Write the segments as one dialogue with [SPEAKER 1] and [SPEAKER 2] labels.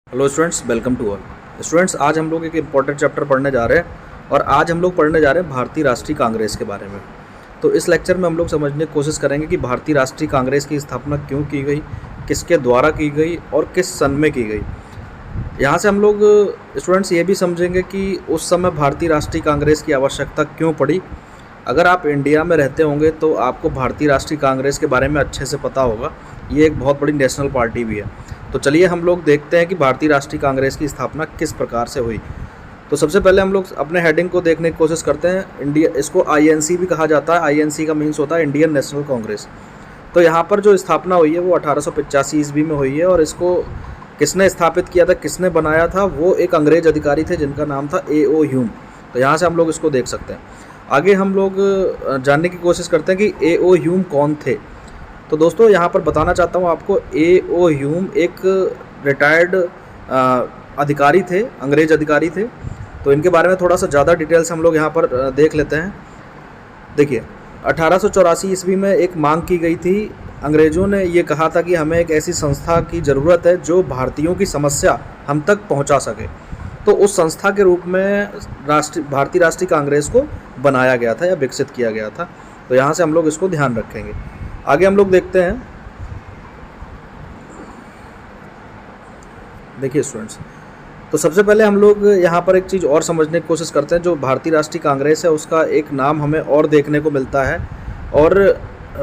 [SPEAKER 1] Hello students, welcome to all. Students, आज हम लोग एक इम्पॉर्टेंट चैप्टर पढ़ने जा रहे हैं और आज हम लोग पढ़ने जा रहे हैं भारतीय राष्ट्रीय कांग्रेस के बारे में। तो इस लेक्चर में हम लोग समझने की कोशिश करेंगे कि भारतीय राष्ट्रीय कांग्रेस की स्थापना क्यों की गई, किसके द्वारा की गई और किस सन में की गई। यहाँ से हम लोग स्टूडेंट्स ये भी समझेंगे कि उस समय भारतीय राष्ट्रीय कांग्रेस की आवश्यकता क्यों पड़ी। अगर आप इंडिया में रहते होंगे तो आपको भारतीय राष्ट्रीय कांग्रेस के बारे में अच्छे से पता होगा। ये एक बहुत बड़ी नेशनल पार्टी भी है। तो चलिए हम लोग देखते हैं कि भारतीय राष्ट्रीय कांग्रेस की स्थापना किस प्रकार से हुई। तो सबसे पहले हम लोग अपने हेडिंग को देखने की कोशिश करते हैं। इंडिया, इसको आईएनसी भी कहा जाता है। आईएनसी का मीन्स होता है इंडियन नेशनल कांग्रेस। तो यहाँ पर जो स्थापना हुई है वो 1885 ईस्वी में हुई है और इसको किसने स्थापित किया था, किसने बनाया था, वो एक अंग्रेज अधिकारी थे जिनका नाम था A.O. ह्यूम। तो यहाँ से हम लोग इसको देख सकते हैं। आगे हम लोग जानने की कोशिश करते हैं कि A.O. ह्यूम कौन थे। तो दोस्तों यहाँ पर बताना चाहता हूँ आपको, A.O. ह्यूम एक रिटायर्ड अधिकारी थे, अंग्रेज अधिकारी थे। तो इनके बारे में थोड़ा सा ज़्यादा डिटेल्स हम लोग यहाँ पर देख लेते हैं। देखिए, 1884 ईस्वी में एक मांग की गई थी। अंग्रेज़ों ने ये कहा था कि हमें एक ऐसी संस्था की ज़रूरत है जो भारतीयों की समस्या हम तक पहुँचा सके। तो उस संस्था के रूप में भारतीय राष्ट्रीय कांग्रेस को बनाया गया था या विकसित किया गया था। तो यहाँ से हम लोग इसको ध्यान रखेंगे। आगे हम लोग देखते हैं। देखिए स्टूडेंट्स, तो सबसे पहले हम लोग यहाँ पर एक चीज़ और समझने की कोशिश करते हैं। जो भारतीय राष्ट्रीय कांग्रेस है उसका एक नाम हमें और देखने को मिलता है। और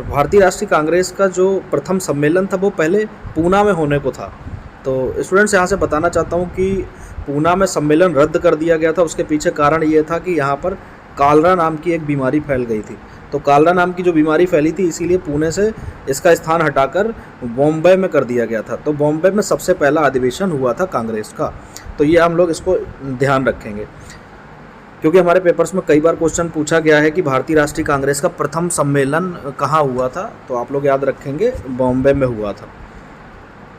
[SPEAKER 1] भारतीय राष्ट्रीय कांग्रेस का जो प्रथम सम्मेलन था वो पहले पूना में होने को था। तो स्टूडेंट्स यहाँ से बताना चाहता हूँ कि पूना में सम्मेलन रद्द कर दिया गया था। उसके पीछे कारण ये था कि यहाँ पर कालरा नाम की एक बीमारी फैल गई थी। तो कालरा नाम की जो बीमारी फैली थी, इसीलिए पुणे से इसका स्थान हटाकर बॉम्बे में कर दिया गया था। तो बॉम्बे में सबसे पहला अधिवेशन हुआ था कांग्रेस का। तो ये हम लोग इसको ध्यान रखेंगे क्योंकि हमारे पेपर्स में कई बार क्वेश्चन पूछा गया है कि भारतीय राष्ट्रीय कांग्रेस का प्रथम सम्मेलन कहाँ हुआ था। तो आप लोग याद रखेंगे, बॉम्बे में हुआ था।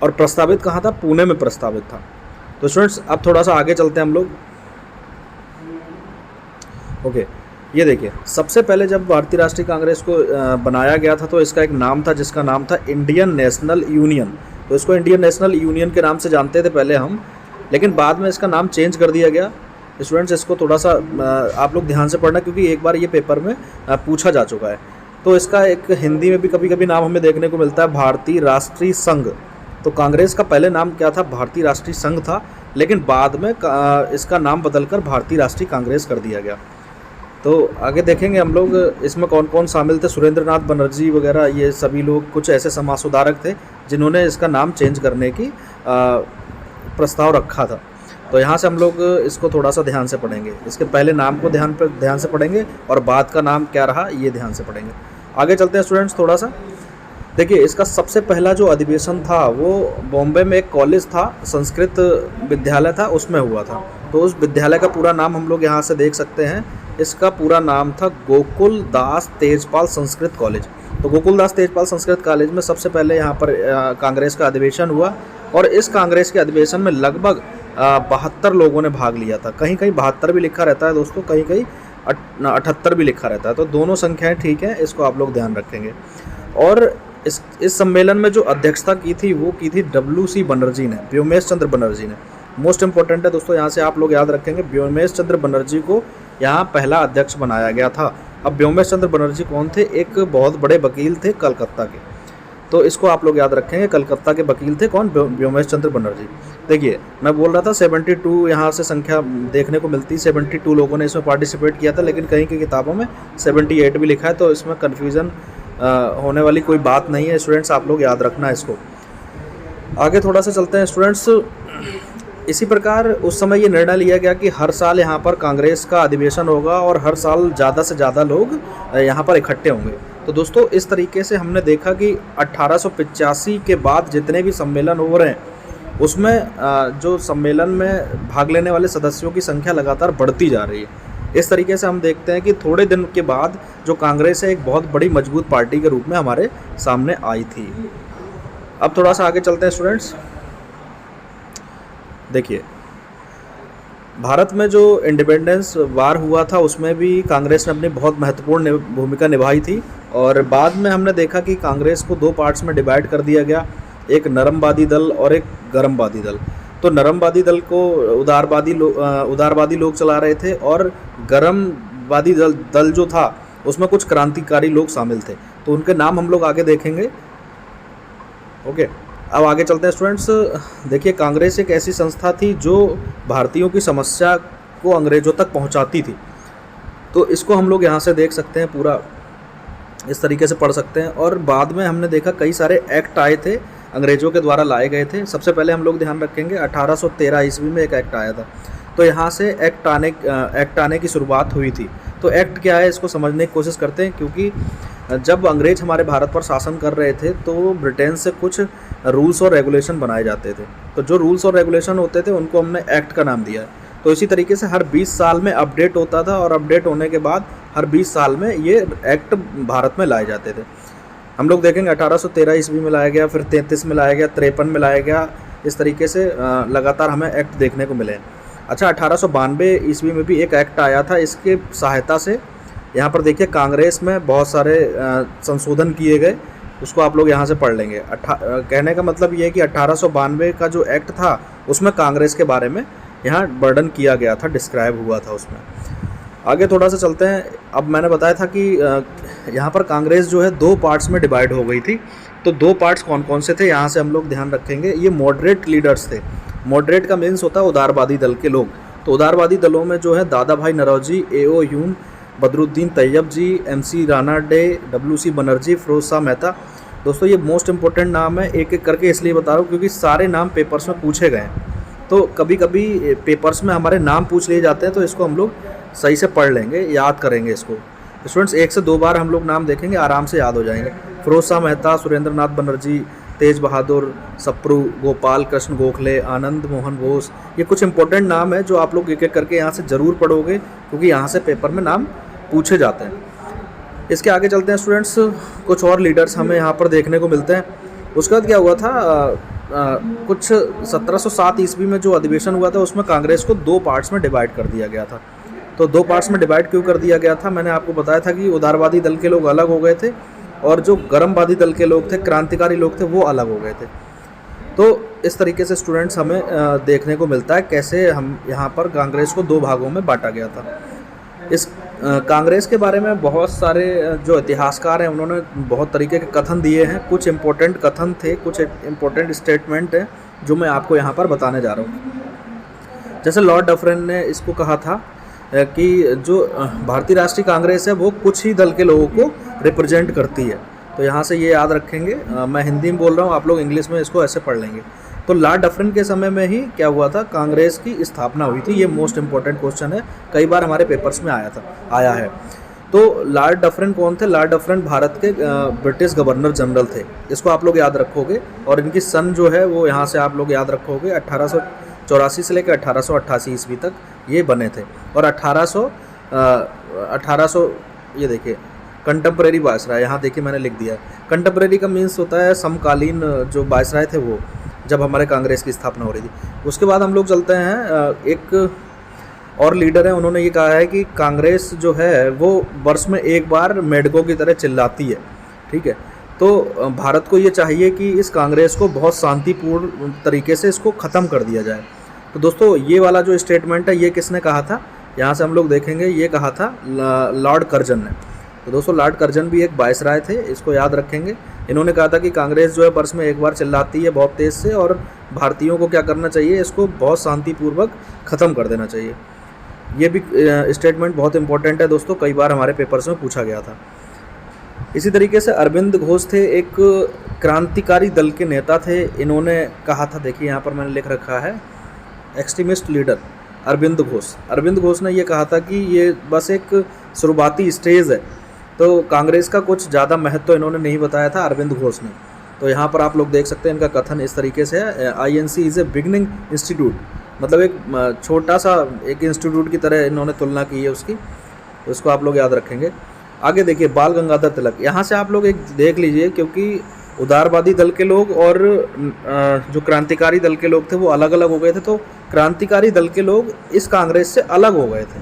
[SPEAKER 1] और प्रस्तावित कहाँ था? पुणे में प्रस्तावित था। तो स्टूडेंट्स अब थोड़ा सा आगे चलते हैं हम लोग। ओके, ये देखिए, सबसे पहले जब भारतीय राष्ट्रीय कांग्रेस को बनाया गया था तो इसका एक नाम था जिसका नाम था इंडियन नेशनल यूनियन। तो इसको इंडियन नेशनल यूनियन के नाम से जानते थे पहले हम, लेकिन बाद में इसका नाम चेंज कर दिया गया। स्टूडेंट्स इसको थोड़ा सा आप लोग ध्यान से पढ़ना क्योंकि एक बार ये पेपर में पूछा जा चुका है। तो इसका एक हिंदी में भी कभी कभी नाम हमें देखने को मिलता है, भारतीय राष्ट्रीय संघ। तो कांग्रेस का पहले नाम क्या था? भारतीय राष्ट्रीय संघ था, लेकिन बाद में इसका नाम बदलकर भारतीय राष्ट्रीय कांग्रेस कर दिया गया। तो आगे देखेंगे हम लोग इसमें कौन कौन शामिल थे। सुरेंद्र नाथ बनर्जी वगैरह, ये सभी लोग कुछ ऐसे समाज सुधारक थे जिन्होंने इसका नाम चेंज करने की प्रस्ताव रखा था। तो यहाँ से हम लोग इसको थोड़ा सा ध्यान से पढ़ेंगे। इसके पहले नाम को ध्यान से पढ़ेंगे और बाद का नाम क्या रहा ये ध्यान से पढ़ेंगे। आगे चलते हैं स्टूडेंट्स थोड़ा सा। देखिए, इसका सबसे पहला जो अधिवेशन था वो बॉम्बे में एक कॉलेज था, संस्कृत विद्यालय था, उसमें हुआ था। तो उस विद्यालय का पूरा नाम हम लोग यहाँ से देख सकते हैं। इसका पूरा नाम था गोकुल दास तेजपाल संस्कृत कॉलेज। तो गोकुल दास तेजपाल संस्कृत कॉलेज में सबसे पहले यहाँ पर कांग्रेस का अधिवेशन हुआ और इस कांग्रेस के अधिवेशन में लगभग 72 लोगों ने भाग लिया था। कहीं कहीं 72 भी लिखा रहता है दोस्तों, कहीं कहीं 78 भी लिखा रहता है। तो दोनों संख्याएं ठीक हैं, इसको आप लोग ध्यान रखेंगे। और इस सम्मेलन में जो अध्यक्षता की थी वो की थी WC बनर्जी ने, व्योमेश चंद्र बनर्जी ने। मोस्ट इंपॉर्टेंट है दोस्तों, यहाँ से आप लोग याद रखेंगे, व्योमेश चंद्र बनर्जी को यहाँ पहला अध्यक्ष बनाया गया था। अब व्योमेश चंद्र बनर्जी कौन थे? एक बहुत बड़े वकील थे कलकत्ता के। तो इसको आप लोग याद रखेंगे, कलकत्ता के वकील थे कौन? व्योमेश चंद्र बनर्जी। देखिए, मैं बोल रहा था 72 यहाँ से संख्या देखने को मिलती है। 72 लोगों ने इसमें पार्टिसिपेट किया था, लेकिन कहीं की किताबों में 78 भी लिखा है। तो इसमें कन्फ्यूज़न होने वाली कोई बात नहीं है स्टूडेंट्स, आप लोग याद रखना इसको। आगे थोड़ा सा चलते हैं स्टूडेंट्स। इसी प्रकार उस समय ये निर्णय लिया गया कि हर साल यहाँ पर कांग्रेस का अधिवेशन होगा और हर साल ज़्यादा से ज़्यादा लोग यहाँ पर इकट्ठे होंगे। तो दोस्तों इस तरीके से हमने देखा कि 1885 के बाद जितने भी सम्मेलन हो रहे हैं उसमें जो सम्मेलन में भाग लेने वाले सदस्यों की संख्या लगातार बढ़ती जा रही है। इस तरीके से हम देखते हैं कि थोड़े दिन के बाद जो कांग्रेस है एक बहुत बड़ी मजबूत पार्टी के रूप में हमारे सामने आई थी। अब थोड़ा सा आगे चलते हैं स्टूडेंट्स। देखिए, भारत में जो इंडिपेंडेंस वार हुआ था उसमें भी कांग्रेस ने अपनी बहुत महत्वपूर्ण भूमिका निभाई थी। और बाद में हमने देखा कि कांग्रेस को 2 पार्ट्स में डिवाइड कर दिया गया, एक नरमवादी दल और एक गर्मवादी दल। तो नरमवादी दल को उदारवादी लोग चला रहे थे, और गरमवादी दल जो था उसमें कुछ क्रांतिकारी लोग शामिल थे। तो उनके नाम हम लोग आगे देखेंगे। ओके, अब आगे चलते हैं स्टूडेंट्स। देखिए, कांग्रेस एक ऐसी संस्था थी जो भारतीयों की समस्या को अंग्रेज़ों तक पहुंचाती थी। तो इसको हम लोग यहाँ से देख सकते हैं, पूरा इस तरीके से पढ़ सकते हैं। और बाद में हमने देखा कई सारे एक्ट आए थे, अंग्रेज़ों के द्वारा लाए गए थे। सबसे पहले हम लोग ध्यान रखेंगे 1813 ईस्वी में एक एक्ट आया था। तो यहाँ से एक्ट आने की शुरुआत हुई थी। तो एक्ट क्या है, इसको समझने की कोशिश करते हैं, क्योंकि जब अंग्रेज हमारे भारत पर शासन कर रहे थे तो ब्रिटेन से कुछ रूल्स और रेगुलेशन बनाए जाते थे। तो जो रूल्स और रेगुलेशन होते थे उनको हमने एक्ट का नाम दिया है। तो इसी तरीके से हर 20 साल में अपडेट होता था, और अपडेट होने के बाद हर 20 साल में ये एक्ट भारत में लाए जाते थे। हम लोग देखेंगे 1813 ईस्वी में लाया गया, फिर 33 में लाया गया, 53 में लाया गया। इस तरीके से लगातार हमें एक्ट देखने को मिले। अच्छा, 1892 ईस्वी में भी एक एक्ट आया था। इसके सहायता से यहाँ पर देखिए कांग्रेस में बहुत सारे संशोधन किए गए, उसको आप लोग यहाँ से पढ़ लेंगे। कहने का मतलब ये है कि 1892 का जो एक्ट था उसमें कांग्रेस के बारे में यहाँ वर्णन किया गया था, डिस्क्राइब हुआ था उसमें। आगे थोड़ा सा चलते हैं। अब मैंने बताया था कि यहाँ पर कांग्रेस जो है 2 पार्ट्स में डिवाइड हो गई थी। तो 2 पार्ट्स कौन कौन से थे, यहाँ से हम लोग ध्यान रखेंगे। ये मॉडरेट लीडर्स थे। मॉडरेट का मीन्स होता है उदारवादी दल के लोग। तो उदारवादी दलों में जो है Dadabhai Naoroji, A.O. Hume, Badruddin Tyabji, MC Ranade, W.C. Banerjee, Pherozeshah Mehta. दोस्तों, ये मोस्ट इंपॉर्टेंट नाम है, एक एक करके इसलिए बता रहा हूँ क्योंकि सारे नाम पेपर्स में पूछे गए हैं। तो कभी कभी पेपर्स में हमारे नाम पूछ लिए जाते हैं, तो इसको हम लोग सही से पढ़ लेंगे, याद करेंगे इसको। स्टूडेंट्स, 1 से 2 बार हम लोग नाम देखेंगे, आराम से याद हो जाएंगे। फिरोज शाह मेहता, सुरेंद्र नाथ बनर्जी, तेज बहादुर सप्रू, गोपाल कृष्ण गोखले, आनंद मोहन बोस। ये कुछ इंपॉर्टेंट नाम है जो आप लोग एक एक करके यहाँ से ज़रूर पढ़ोगे, क्योंकि यहाँ से पेपर में नाम पूछे जाते हैं। इसके आगे चलते हैं स्टूडेंट्स। कुछ और लीडर्स हमें यहाँ पर देखने को मिलते हैं। उसके बाद क्या हुआ था, कुछ 1707 ईस्वी में जो अधिवेशन हुआ था उसमें कांग्रेस को 2 पार्ट्स में डिवाइड कर दिया गया था। तो 2 पार्ट्स में डिवाइड क्यों कर दिया गया था, मैंने आपको बताया था कि उदारवादी दल के लोग अलग हो गए थे, और जो गरमवादी दल के लोग थे, क्रांतिकारी लोग थे, वो अलग हो गए थे। तो इस तरीके से स्टूडेंट्स हमें देखने को मिलता है कैसे हम यहाँ पर कांग्रेस को 2 भागों में बांटा गया था। इस कांग्रेस के बारे में बहुत सारे जो इतिहासकार हैं उन्होंने बहुत तरीके के कथन दिए हैं। कुछ इम्पोर्टेंट कथन थे, कुछ इम्पोर्टेंट स्टेटमेंट हैं जो मैं आपको यहाँ पर बताने जा रहा हूँ। जैसे लॉर्ड डफरिन ने इसको कहा था कि जो भारतीय राष्ट्रीय कांग्रेस है वो कुछ ही दल के लोगों को रिप्रेजेंट करती है। तो यहाँ से ये याद रखेंगे। मैं हिंदी में बोल रहा हूँ, आप लोग इंग्लिश में इसको ऐसे पढ़ लेंगे। तो लॉर्ड डफरिन के समय में ही क्या हुआ था, कांग्रेस की स्थापना हुई थी। ये मोस्ट इंपॉर्टेंट क्वेश्चन है, कई बार हमारे पेपर्स में आया है। तो लॉर्ड डफरिन कौन थे? लॉर्ड डफरिन भारत के ब्रिटिश गवर्नर जनरल थे। इसको आप लोग याद रखोगे, और इनकी सन जो है वो यहाँ से आप लोग याद रखोगे 1884 से लेकर 1888 ईस्वी तक ये बने थे। और 1800 ये देखिए कंटेम्प्रेरी वायसराय, यहाँ देखिए मैंने लिख दिया है। कंटेम्प्रेरी का मीन्स होता है समकालीन जो वायसराय थे वो, जब हमारे कांग्रेस की स्थापना हो रही थी। उसके बाद हम लोग चलते हैं, एक और लीडर है, उन्होंने ये कहा है कि कांग्रेस जो है वो वर्ष में एक बार मेढकों की तरह चिल्लाती है। ठीक है, तो भारत को ये चाहिए कि इस कांग्रेस को बहुत शांतिपूर्ण तरीके से इसको ख़त्म कर दिया जाए। तो दोस्तों, ये वाला जो स्टेटमेंट है ये किसने कहा था, यहाँ से हम लोग देखेंगे। ये कहा था लॉर्ड कर्जन ने। तो दोस्तों, लॉर्ड कर्जन भी एक वायसराय थे, इसको याद रखेंगे। इन्होंने कहा था कि कांग्रेस जो है वर्ष में एक बार चिल्लाती है बहुत तेज़ से, और भारतीयों को क्या करना चाहिए, इसको बहुत शांतिपूर्वक ख़त्म कर देना चाहिए। ये भी स्टेटमेंट बहुत इंपॉर्टेंट है दोस्तों, कई बार हमारे पेपर्स में पूछा गया था। इसी तरीके से अरविंद घोष थे, एक क्रांतिकारी दल के नेता थे। इन्होंने कहा था, देखिए यहाँ पर मैंने लिख रखा है, एक्सट्रीमिस्ट लीडर अरविंद घोष। अरविंद घोष ने ये कहा था कि ये बस एक शुरुआती स्टेज है, तो कांग्रेस का कुछ ज़्यादा महत्व तो इन्होंने नहीं बताया था अरविंद घोष ने। तो यहाँ पर आप लोग देख सकते हैं, इनका कथन इस तरीके से है, INC is a beginning institute, मतलब एक छोटा सा एक इंस्टीट्यूट की तरह इन्होंने तुलना की है उसकी। तो इसको आप लोग याद रखेंगे। आगे देखिए, बाल गंगाधर तिलक, यहाँ से आप लोग एक देख लीजिए, क्योंकि उदारवादी दल के लोग और जो क्रांतिकारी दल के लोग थे वो अलग अलग हो गए थे। तो क्रांतिकारी दल के लोग इस कांग्रेस से अलग हो गए थे।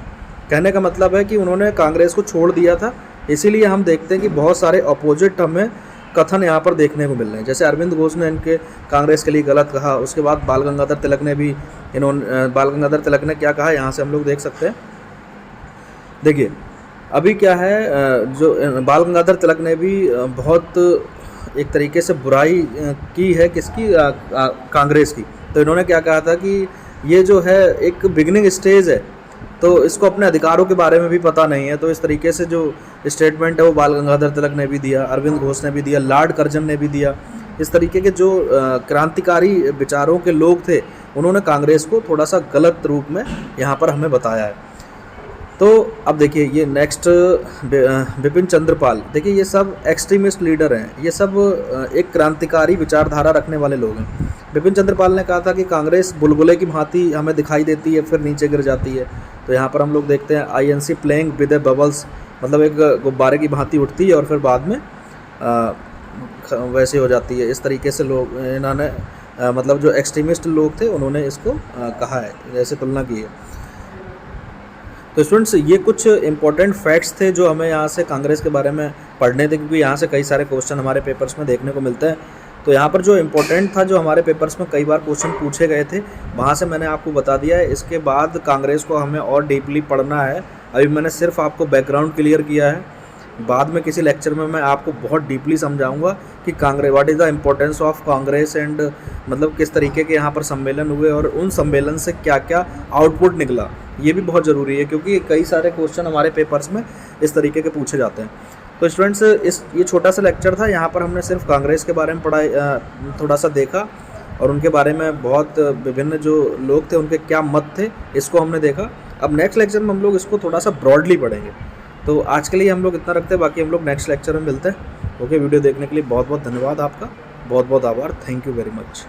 [SPEAKER 1] कहने का मतलब है कि उन्होंने कांग्रेस को छोड़ दिया था। इसीलिए हम देखते हैं कि बहुत सारे अपोजिट हमें कथन यहाँ पर देखने को मिल रहे हैं। जैसे अरविंद घोष ने इनके कांग्रेस के लिए गलत कहा, उसके बाद बाल गंगाधर तिलक ने भी बाल गंगाधर तिलक ने क्या कहा यहाँ से हम लोग देख सकते हैं। देखिए अभी क्या है, जो बाल गंगाधर तिलक ने भी बहुत एक तरीके से बुराई की है किसकी, कांग्रेस की। तो इन्होंने क्या कहा था कि ये जो है एक बिगिनिंग स्टेज है, तो इसको अपने अधिकारों के बारे में भी पता नहीं है। तो इस तरीके से जो स्टेटमेंट है वो बाल गंगाधर तिलक ने भी दिया, अरविंद घोष ने भी दिया, लॉर्ड कर्जन ने भी दिया। इस तरीके के जो क्रांतिकारी विचारों के लोग थे उन्होंने कांग्रेस को थोड़ा सा गलत रूप में यहाँ पर हमें बताया है। तो अब देखिए ये नेक्स्ट बिपिन चंद्र पाल, देखिए ये सब एक्सट्रीमिस्ट लीडर हैं, ये सब एक क्रांतिकारी विचारधारा रखने वाले लोग हैं। बिपिन चंद्र पाल ने कहा था कि कांग्रेस बुलबुले की भांति हमें दिखाई देती है फिर नीचे गिर जाती है। तो यहाँ पर हम लोग देखते हैं INC playing with A bubbles, मतलब एक गुब्बारे की भांति उठती है और फिर बाद में वैसे हो जाती है। इस तरीके से लोग इन्होंने मतलब जो एक्सट्रीमिस्ट लोग थे उन्होंने इसको कहा है, जैसे तुलना की है। तो स्टूडेंट्स ये कुछ इंपॉर्टेंट फैक्ट्स थे जो हमें यहाँ से कांग्रेस के बारे में पढ़ने थे, क्योंकि यहाँ से कई सारे क्वेश्चन हमारे पेपर्स में देखने को मिलते हैं। तो यहाँ पर जो इम्पोर्टेंट था, जो हमारे पेपर्स में कई बार क्वेश्चन पूछे गए थे, वहाँ से मैंने आपको बता दिया है। इसके बाद कांग्रेस को हमें और डीपली पढ़ना है। अभी मैंने सिर्फ आपको बैकग्राउंड क्लियर किया है, बाद में किसी लेक्चर में मैं आपको बहुत डीपली समझाऊंगा कि Congress, what is the importance of Congress and मतलब किस तरीके के यहाँ पर सम्मेलन हुए और उन सम्मेलन से क्या क्या आउटपुट निकला। ये भी बहुत ज़रूरी है क्योंकि कई सारे क्वेश्चन हमारे पेपर्स में इस तरीके के पूछे जाते हैं। तो स्टूडेंट्स ये छोटा सा लेक्चर था, यहाँ पर हमने सिर्फ कांग्रेस के बारे में पढ़ाई, थोड़ा सा देखा और उनके बारे में बहुत विभिन्न जो लोग थे उनके क्या मत थे इसको हमने देखा। अब नेक्स्ट लेक्चर में हम लोग इसको थोड़ा सा ब्रॉडली पढ़ेंगे। तो आज के लिए हम लोग इतना रखते हैं, बाकी हम लोग नेक्स्ट लेक्चर में मिलते हैं। ओके, वीडियो देखने के लिए बहुत बहुत धन्यवाद आपका, बहुत बहुत आभार, थैंक यू वेरी मच।